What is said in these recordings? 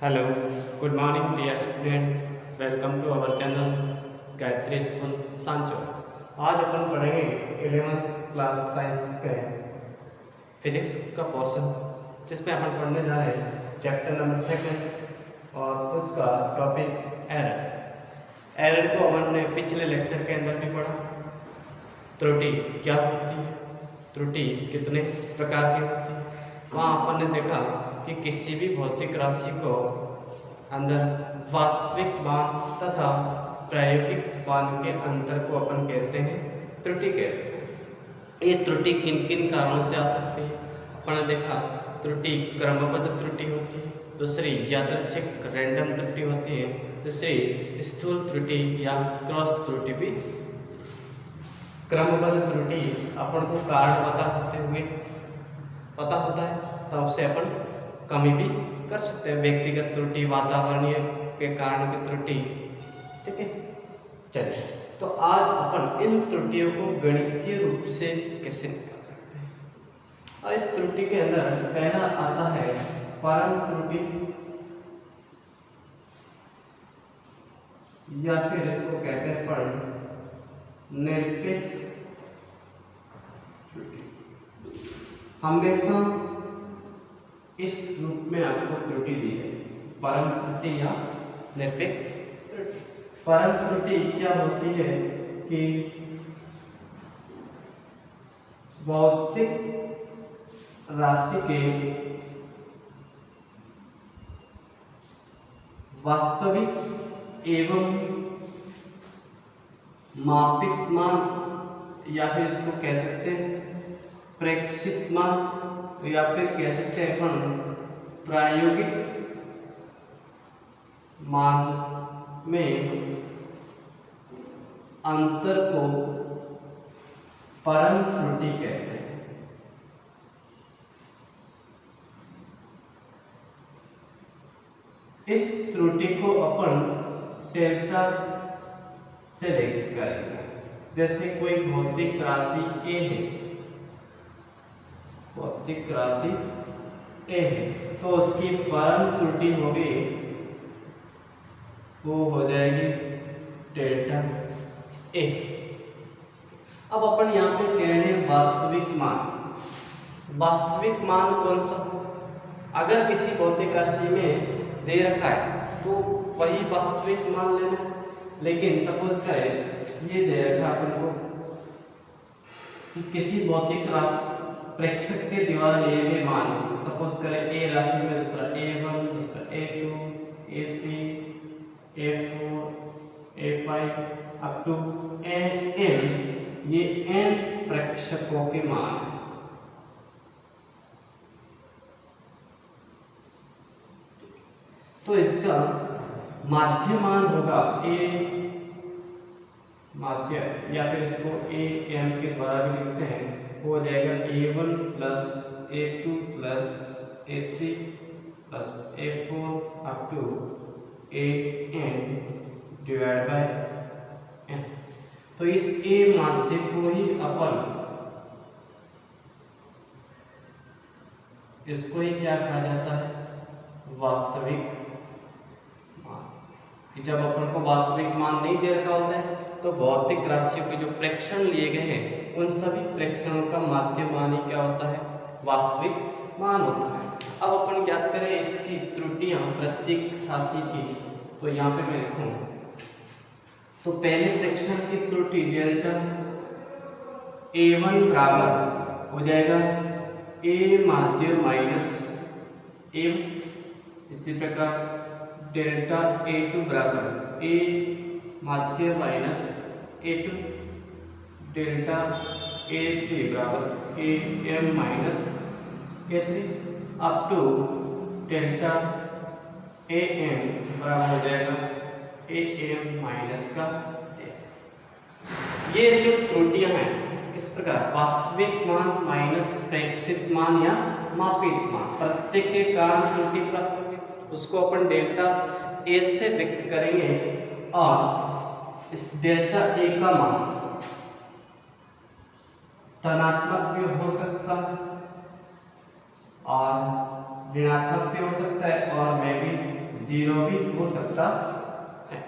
Hello, good morning dear student. Welcome to our channel Gayatri school सांचो। आज अपन पढ़ेंगे 11th class science के physics का पोर्शन जिसमें अपन पढ़ने जा रहे हैं चैप्टर नंबर 2 और उसका टॉपिक एरर। एरर को अपन ने पिछले लेक्चर के अंदर भी पढ़ा। त्रुटि क्या होती है, त्रुटि कितने प्रकार की होती है, वहाँ अपन ने देखा कि किसी भी भौतिक राशि को अंदर वास्तविक मान तथा प्रायोगिक मान के अंतर को अपन कहते हैं त्रुटि कहते हैं। ये त्रुटि किन किन कारणों से आ सकती है? अपन ने देखा त्रुटि क्रमबद्ध त्रुटि होती है, दूसरी यादृच्छिक रैंडम त्रुटि होती है, तीसरी स्थूल त्रुटि या क्रॉस त्रुटि भी। क्रमबद्ध त्रुटि अपन को कारण पता होता है तो उसे अपन कमी भी कर सकते हैं। व्यक्तिगत त्रुटि, वातावरणीय के कारण की त्रुटि, ठीक है। चलिए, तो आज अपन इन त्रुटियों को गणितीय रूप से कैसे निकाल सकते हैं। और इस त्रुटि के अंदर पहला आता है परम त्रुटि, या फिर इसको कहते हैं पर निरपेक्ष त्रुटि। हमेशा इस रूप में आपको त्रुटि दी है, परम त्रुटि या निरपेक्ष त्रुटि। परम त्रुटि क्या होती है कि भौतिक राशि के वास्तविक एवं मापित मान, या फिर इसको कह सकते हैं प्रेक्षित मान, या फिर कह सकते हैं अपन प्रायोगिक मान में अंतर को परम त्रुटि कहते हैं। इस त्रुटि को अपन डेल्टा से व्यक्त करेंगे। जैसे कोई भौतिक राशि ए है, भौतिक राशि ए है, तो उसकी परम त्रुटि होगी, वो हो जाएगी डेल्टा ए। अब अपन यहाँ पे कह रहे हैं वास्तविक मान। वास्तविक मान कौन सा हो? अगर किसी भौतिक राशि में दे रखा है तो वही वास्तविक मान लेना। लेकिन सपोज करें ये दे रखा अपन को कि किसी भौतिक प्रेक्षक के द्वारा लिए गए मान, सपोज करें ए राशि में दूसरा A1, दूसरा A2, A3, A4, A5 up to N, ये N प्रेक्षकों के मान है। तो इसका माध्य मान होगा A माध्य, या फिर इसको AM के द्वारा भी लिखते हैं, हो जाएगा A1 plus A2 plus A3 plus A4 up to AN divide by N। तो इस A माध्य को ही अपन, इसको ही क्या कहा जाता है? वास्तविक मान। जब अपन को वास्तविक मान नहीं दे रखा होता है तो भौतिक राशियों के जो प्रेक्षण लिए गए हैं उन सभी प्रेक्षणों का माध्य मान ही क्या होता है? वास्तविक मान होता है। अब अपन ज्ञात करें इसकी त्रुटियां प्रत्येक राशि की, तो यहाँ पे मैं लिखूंगा। तो पहले प्रेक्षण की त्रुटि डेल्टा A1 बराबर हो जाएगा A माध्य माइनस A। इसी प्रकार डेल्टा A2 बराबर A माध्य माइनस A2, डेल्टा A3 बराबर AM minus A3 up to delta AM बराबर हो जाएगा AM माइनस का A। ये जो त्रुटियां हैं किस प्रकार? वास्तविक मान माइनस प्रेक्षित मान या मापित मान, प्रत्येक के कारण त्रुटि प्राप्त होगी, उसको अपन डेल्टा A से व्यक्त करेंगे। और इस डेल्टा A का मान धनात्मक भी हो सकता है और ऋणात्मक भी हो सकता है, और में भी जीरो भी हो सकता है।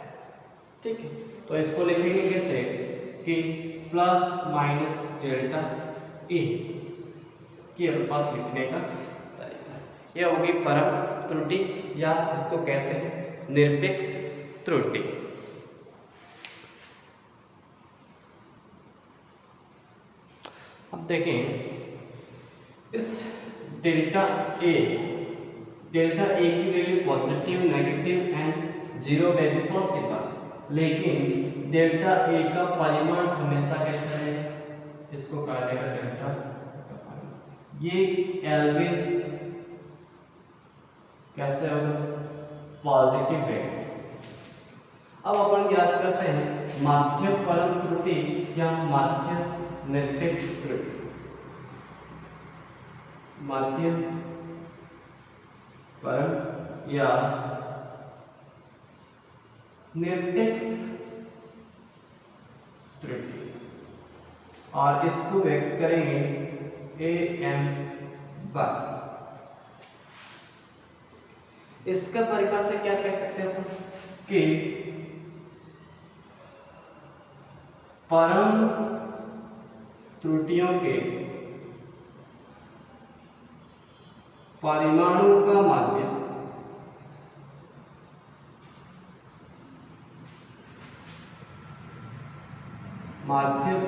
ठीक है, तो इसको लिखेंगे कैसे कि प्लस माइनस डेल्टा ए की अपने पास लिखने का तरीका। यह होगी परम त्रुटि या इसको कहते हैं निरपेक्ष त्रुटि। अब देखें इस डेल्टा ए की value positive, negative and zero value possible, लेकिन डेल्टा ए का परिमाण हमेशा कैसा है, इसको कहा जाएगा डेल्टा, ये ऑलवेज कैसे होगा, पॉजिटिव है। अब अपन याद करते हैं माध्य परम त्रुटि या माध्य निरपेक्ष त्रुटि। माध्य परम या निरपेक्ष त्रुटि, और इसको व्यक्त करेंगे ए एम बार। इसका परिभाषा क्या कह सकते हैं अपन कि परम त्रुटियों के परिमाणों का माध्य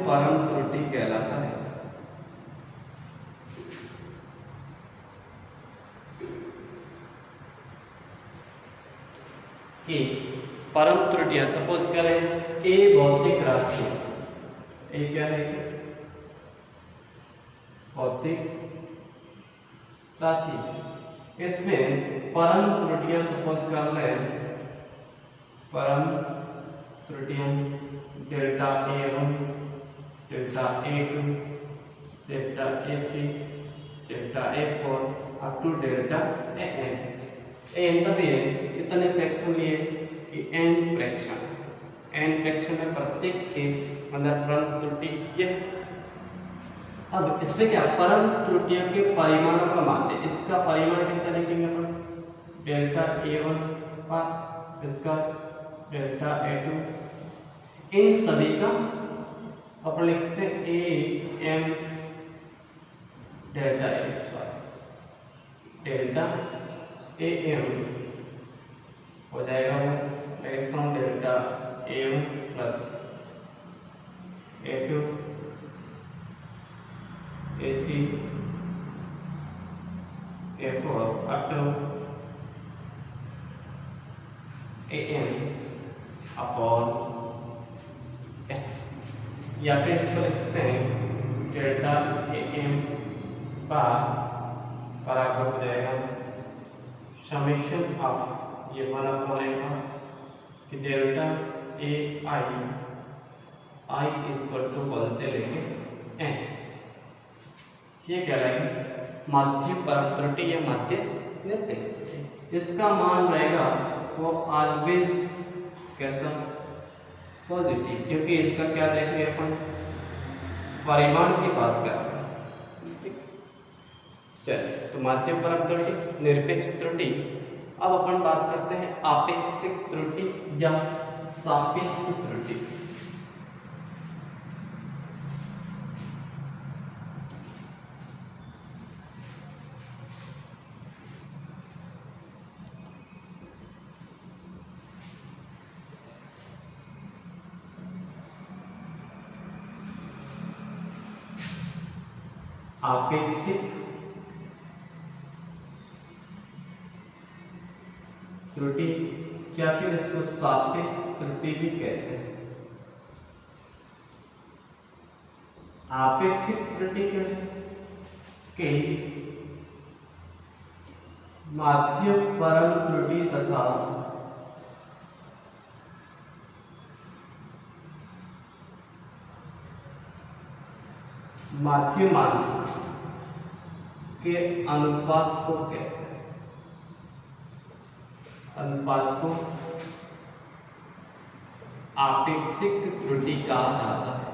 परम त्रुटि कहलाता है। कि परम त्रुटियां सपोज करें ए भौतिक राशि, ए क्या है, भौतिक राशि, इसमें परम त्रुटियां सपोज कर लें, परम त्रुटियां delta A1, delta A2, delta A3, delta A4 up to delta AN। N तभी है कितने फ्रैक्शन लिए कि n फ्रैक्शन, n फ्रैक्शन में प्रत्येक के अंदर परम त्रुटि ये। अब इसमें क्या परम त्रुटियों के परिमाणों का माध्य, इसका परिमाण कैसे लिखेंगे अपन, डेल्टा A1 पर, इसका डेल्टा A2, इन सभी का अपन लिख सकते हैं a m delta a, sorry delta a m हो जाएगा, वो लिखता हूँ delta A1 plus A2 A3 A4 up to AM upon F, या फिर इसको लिख सकते हैं डेल्टा AM बराबर हो जाएगा समेशन ऑफ ये 1 अपॉन एम कि डेल्टा आई इक्वल टू 1 से लेके n। ये कहलाएगी माध्य परम त्रुटि या माध्य निरपेक्ष त्रुटि। इसका मान रहेगा वो ऑलवेज कैसा, पॉजिटिव, क्योंकि इसका क्या देख रहे हैं अपन, परिमाण की बात कर रहे हैं। चलिए, तो माध्य परम त्रुटि, निरपेक्ष त्रुटि। अब अपन बात करते हैं आपेक्षिक त्रुटि या सापेक्ष त्रुटि। आपेक्षिक त्रुटि क्या, फिर इसको सापेक्ष त्रुटि भी कहते हैं। आपेक्षिक त्रुटि क्या है कि माध्य परम त्रुटि तथा माध्य मान के अनुपात को कहते हैं, अनुपात को आपेक्षिक त्रुटि कहा जाता है।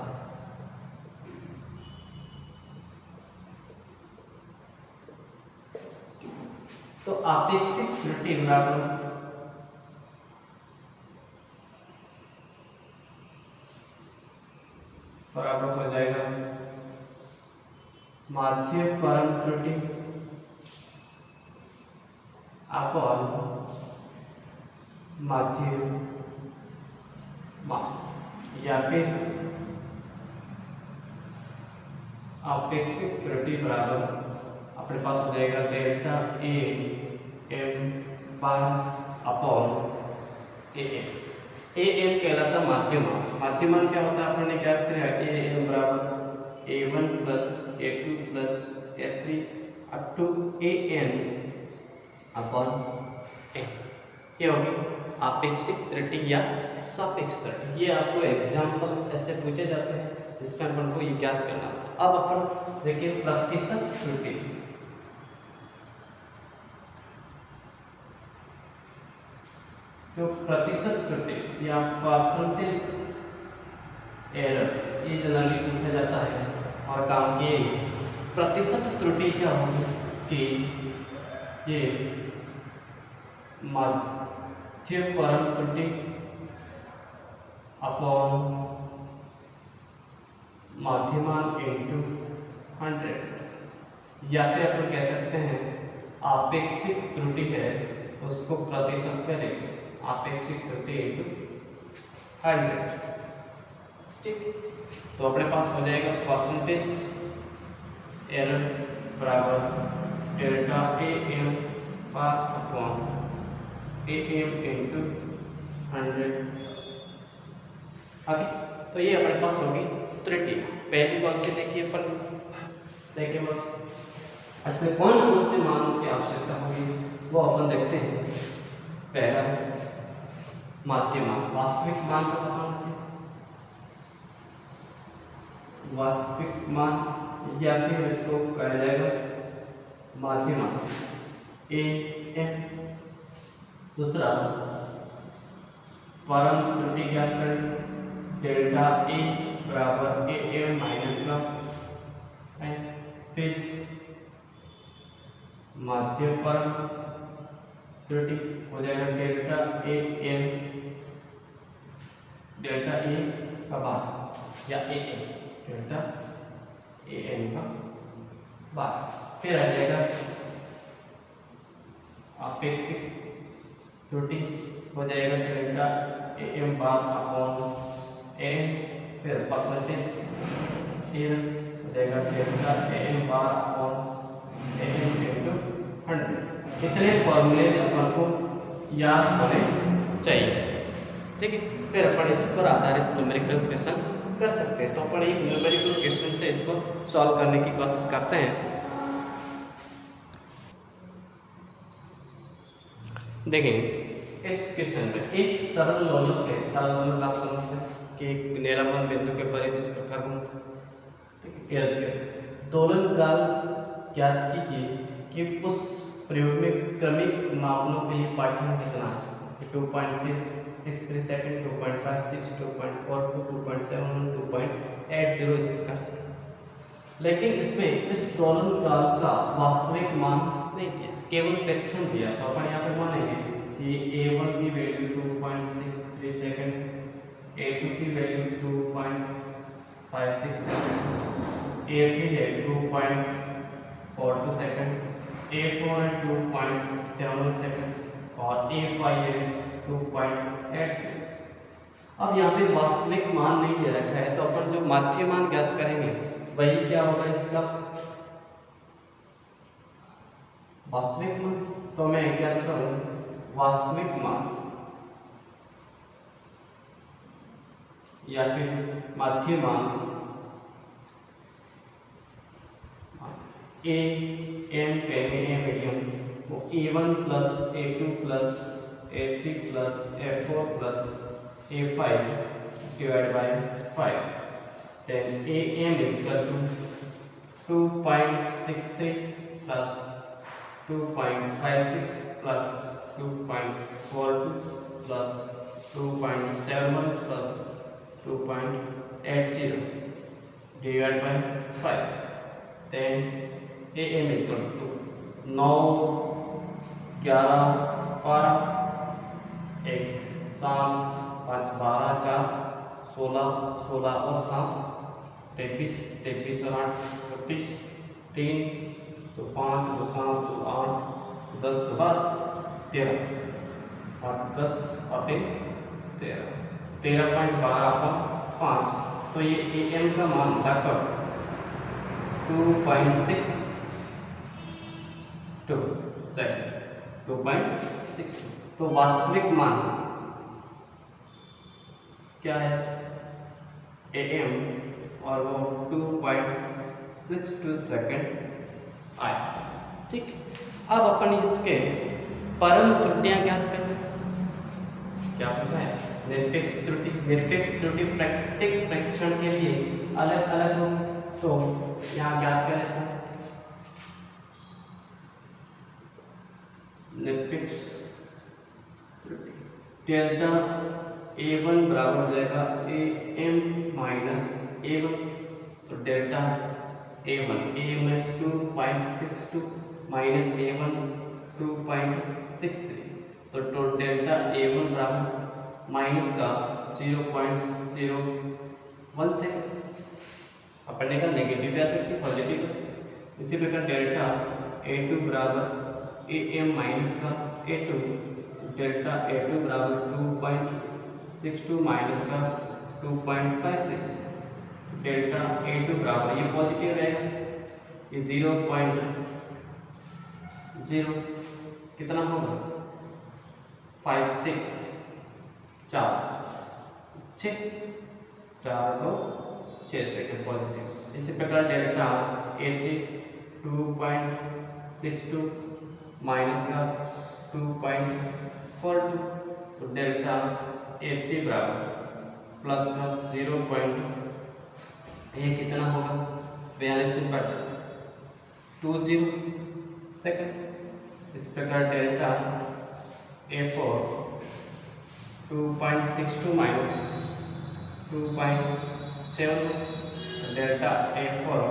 तो आपेक्षिक त्रुटि बराबर माध्य परम त्रुटि अपॉन माध्य मान, या फिर अपेक्षित त्रुटि बराबर अपने पास हो जाएगा delta a m bar upon a m कहलाता माध्यमान। माध्यमान क्या होता है अपन ने क्या किया, ए एम बराबर A one plus A two plus A three up to A N upon A. ये होगी अपेक्षित त्रुटि या सापेक्ष त्रुटि। ये आपको एग्जाम्पल ऐसे पूछे जाते हैं जिसमें अपन को ये ज्ञात करना था। अब अपन देखिए प्रतिशत त्रुटि। जो प्रतिशत त्रुटि या परसेंटेज एरर ये जनरली पूछा जाता है और काम के प्रतिशत त्रुटि क्या होगी कि ये माध्य परम त्रुटि अपॉन माध्यमान इंटू 100, या फिर अपन कह सकते हैं आपेक्षिक त्रुटि है उसको प्रतिशत में लिखें, आपेक्षिक त्रुटि इंटू 100। ठीक, तो अपने पास हो जाएगा परसेंटेज एरर बराबर delta a m bar upon a m into 100। आगे तो ये अपने पास होगी त्रुटि। पहली कौन सी देखिए अपन देखिए बस इसमें कौन कौन से मानों की आवश्यकता होगी वो अपन देखते हैं। पहला माध्य मान, वास्तविक मान का पता होगा, वास्तविक मान या फिर इसको कहा जाएगा माध्य मान ए एम। दूसरा परम त्रुटि ज्ञात करें, डेल्टा ए बराबर ए एम माइनस का है। फिर माध्य परम त्रुटि हो जाएगा delta a m, delta a का बार या a m, delta a m का बार। फिर आ जाएगा अपेक्षित त्रुटि हो जाएगा delta a m bar upon n. फिर परसेंटेज एरर हो जाएगा delta a m bar upon a m into 100। इतने फॉर्मूले अपन को याद होने चाहिए। ठीक है, फिर अपन इस पर आधारित न्यूमेरिकल क्वेश्चन कर सकते हैं। तो अपन एक न्यूमेरिकल क्वेश्चन से इसको सॉल्व करने की कोशिश करते हैं। देखिए इस क्वेश्चन में एक सरल लोलक है, सरल लोलक आप समझते हैं कि एक निलंबन बिंदु के परिधि इस प्रकार घूमता है। दोलन काल ज्ञात कीजिए कि उस प्रयोग में क्रमिक मापनों के लिए पाठ्यक्रम कितना है। 2.63 सेकंड, 2.56, 2.42, 2.71, 2.80 इस प्रकार से। लेकिन इसमें इस दोलन काल का वास्तविक मान नहीं दिया, केवल फ्रैक्शन दिया। तो अपन यहाँ पे मानेंगे कि a1 की वैल्यू 2.63 सेकंड, a2 की वैल्यू 2.56 सेकंड, a3 है 2.42 सेकंड, a4 है 2.71 सेकंड और a5 है 2.8। अब यहाँ पे वास्तविक मान नहीं दे रखा है, तो अपन जो माध्य मान ज्ञात करेंगे वही क्या होगा इसका वास्तविक मान। तो मैं ज्ञात करूं वास्तविक मान या फिर माध्य मान ए एम पहले ए मीडियम वो a1 plus a2 plus a3 plus a4 plus a5 divide by 5। then am is equal to 2.63 plus 2.56 plus 2.42 plus 2.71 plus 2.80 divided by 5. Then am is equal to 9, 11, 12, 1, 7, 5, 12, 4, 16, 16 और 7, 23, 23 और 8, 32, 3 तो 5 तो 7 तो 8 तो 10 तो 12 13 10 और 3 13 13.12/5 तो ये AM का मान लगभग 2.62 सेकंड 2.62 तो वास्तविक मान क्या है AM और वो 2.62 सेकंड आए। ठीक, अब अपन इसके परम त्रुटियां ज्ञात करें। क्या पूछा है? निरपेक्ष त्रुटि प्रत्येक परीक्षण के लिए अलग अलग हो, तो यहाँ ज्ञात करें। निरपेक्ष त्रुटि डेल्टा A1 बराबर हो जाएगा AM माइनस A1, तो डेल्टा AM है 2.62 माइनस A1 2.63, तो डेल्टा A1 बराबर माइनस का 0.01 सेकंड। अपन का नेगेटिव भी आ सकती है, पॉजिटिव भी आ सकती है। इसी प्रकार डेल्टा A2 बराबर AM माइनस का A2, तो डेल्टा A2 बराबर 2.62 माइनस का 2.56, डेल्टा A2 बराबर, ये पॉजिटिव रहेगा, ये 0.0 कितना होगा 56 4 तो 6 सेकंड पॉजिटिव। इसी प्रकार डेल्टा A3 2.62 माइनस का 2.42, तो डेल्टा A3 बराबर प्लस का 0. ये कितना होगा 42.20 सेकंड। इस प्रकार delta A4 2.62 minus 2.7, delta A4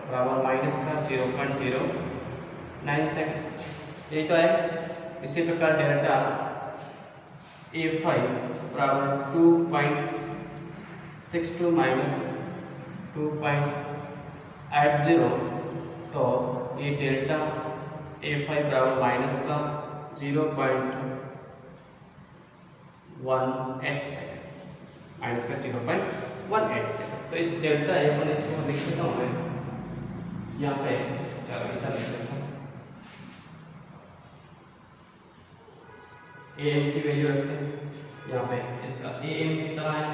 बराबर माइनस का 0.09 सेकंड, यही तो है। इसी प्रकार डेल्टा A5 बराबर 2.62 माइनस 2.80, तो ये डेल्टा A5 बराबर माइनस का 0.18 सेकंड, माइनस का 0.18 सेकंड। तो इस डेल्टा A1 इसको लिख देता हूँ मैं यहाँ पे, चलो इधर लिख देता हूँ। AM की वैल्यू रखते हैं यहाँ पे, इसका AM कितना है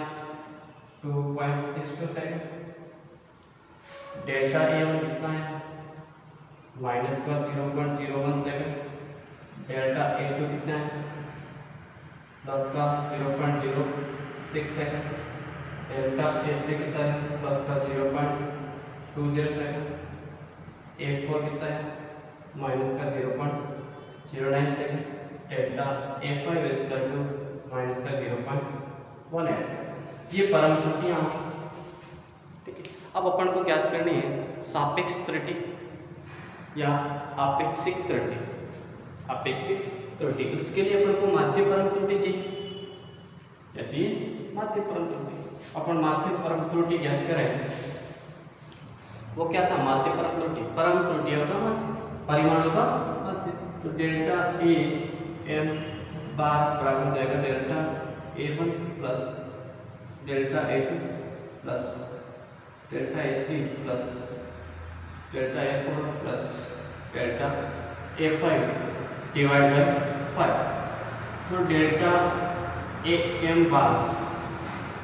2.62 सेकंड, डेल्टा A1 कितना है माइनस का 0.01 सेकंड, डेल्टा A2 कितना है प्लस का 0.06 सेकंड, डेल्टा A3 कितना है प्लस का 0.20 सेकंड, A4 कितना है माइनस का 0.09 सेकंड, डेल्टा A5 माइनस का 0.18 सेकंड। ये परम त्रुटियां। ठीक है, अब अपन को ज्ञात करनी है सापेक्ष त्रुटि या आपेक्षिक त्रुटि। आपेक्षिक त्रुटि, उसके लिए अपन को माध्य परम त्रुटि चाहिए, क्या चाहिए माध्य परम त्रुटि। अपन माध्य परम त्रुटि ज्ञात करें, वो क्या था माध्य परम त्रुटि, परम त्रुटि होगा माध्य, परिमाण का माध्य, तो डेल्टा AM बार बराबर हो जाएगा delta A1 plus delta A2 plus delta A3 plus delta A4 plus delta A5 divide by 5, तो डेल्टा AM बार,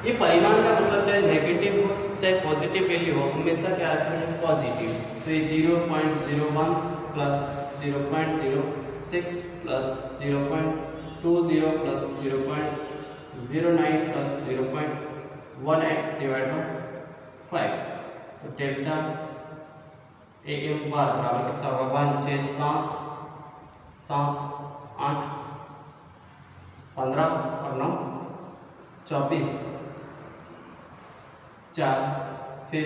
ये परिमाण का मतलब चाहे नेगेटिव हो चाहे पॉजिटिव वैल्यू हो, हमेशा क्या आता है पॉजिटिव। तो ये 0.01 plus 0.06 plus 0.20 plus 0.09 plus 0.18 divide by 5, तो डेल्टा AM बार बराबर कितना होगा 1 6 7 7 8 15 और 9 24 4 फिर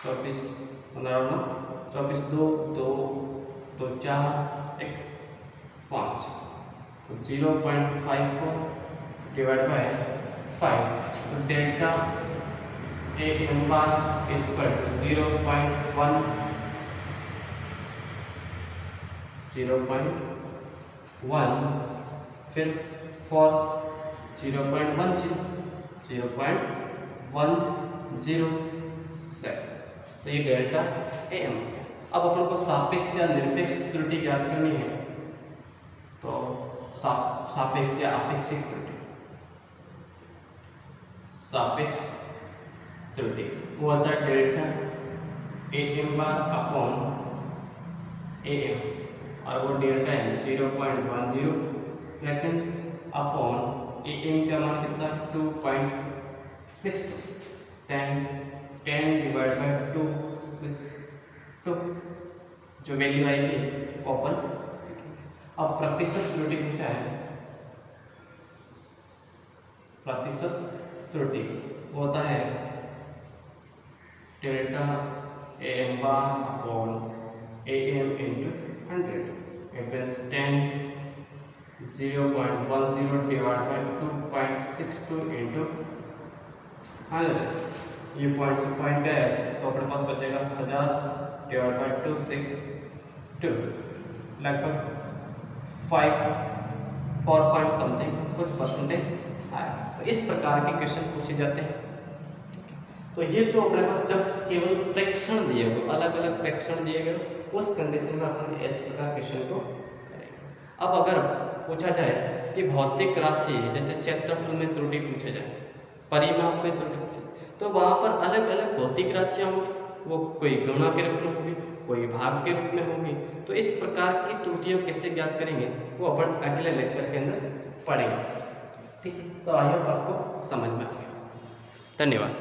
24 15 और 9 24 2 2 2 4 1 5, तो 0.54 डिवाइड बाय 5, तो delta a m bar is equal to 0.1 फिर फॉर 0.10 सेकंड, तो ये डेल्टा ए एम। अब अपन को सापेक्ष या निरपेक्ष त्रुटि ज्ञात करनी है, तो सापेक्ष या आपेक्षिक त्रुटि, सापेक्ष त्रुटि वो होता है delta a m bar upon a m, और वो delta m 0.10 seconds upon a m का मान कितना 2.62, 10 डिवाइड बाई 262 जो वैल्यू आएगी ओपन। अब प्रतिशत त्रुटि पूछा है, प्रतिशत त्रुटि होता है delta a m bar upon a m into 100, it means 0.10 divide by 2.62 into 100। ये पॉइंट से पॉइंट है तो अपने पास बचेगा 1000 डिवाइड बाई 262, लगभग 4 पॉइंट समथिंग कुछ परसेंटेज आया। तो इस प्रकार के क्वेश्चन पूछे जाते हैं। तो ये तो अपने पास जब केवल प्रेक्षण दिए गए, अलग अलग प्रेक्षण दिए गए, उस कंडीशन में अपन इस प्रकार क्वेश्चन को करेंगे। अब अगर पूछा जाए कि भौतिक राशि जैसे क्षेत्रफल में त्रुटि पूछा जाए, परिमाप में त्रुटि पूछे, तो वहाँ पर अलग अलग भौतिक राशियाँ होंगी, वो कोई गुणा के रूप में होगी, कोई भाग के रूप में होगी। तो इस प्रकार की त्रुटियों कैसे ज्ञात करेंगे वो अपन अगले लेक्चर के अंदर पढ़ेंगे। ठीक है, तो आई होप आपको समझ में आ गया। धन्यवाद।